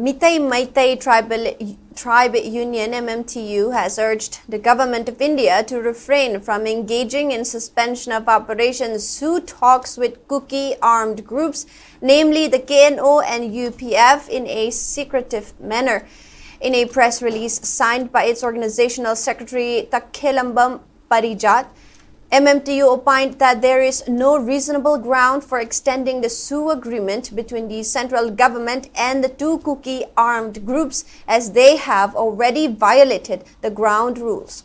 Maitai Tribe Union (MMTU) has urged the Government of India to refrain from engaging in suspension of operations through talks with Kuki armed groups, namely the KNO and UPF, in a secretive manner. In a press release signed by its organizational secretary Takhelambam Parijat, MMTU opined that there is no reasonable ground for extending the Sioux agreement between the central government and the two Kuki armed groups, as they have already violated the ground rules.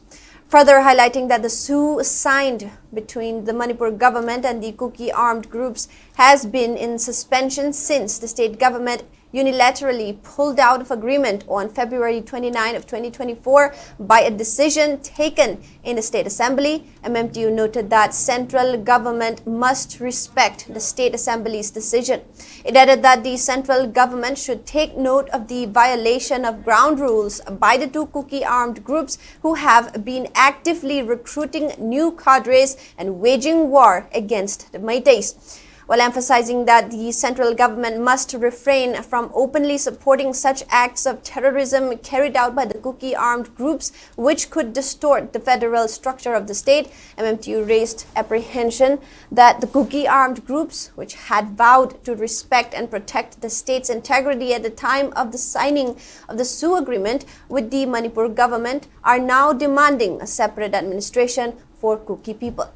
Further highlighting that the Sioux signed between the Manipur government and the Kuki armed groups has been in suspension since the state government unilaterally pulled out of agreement on February 29 of 2024 by a decision taken in the State Assembly. MMTU noted that central government must respect the State Assembly's decision. It added that the central government should take note of the violation of ground rules by the two Kuki armed groups who have been actively recruiting new cadres and waging war against the Maitais, while emphasizing that the central government must refrain from openly supporting such acts of terrorism carried out by the Kuki armed groups, which could distort the federal structure of the state. MMTU raised apprehension that the Kuki armed groups, which had vowed to respect and protect the state's integrity at the time of the signing of the Sioux agreement with the Manipur government, are now demanding a separate administration for Kuki people.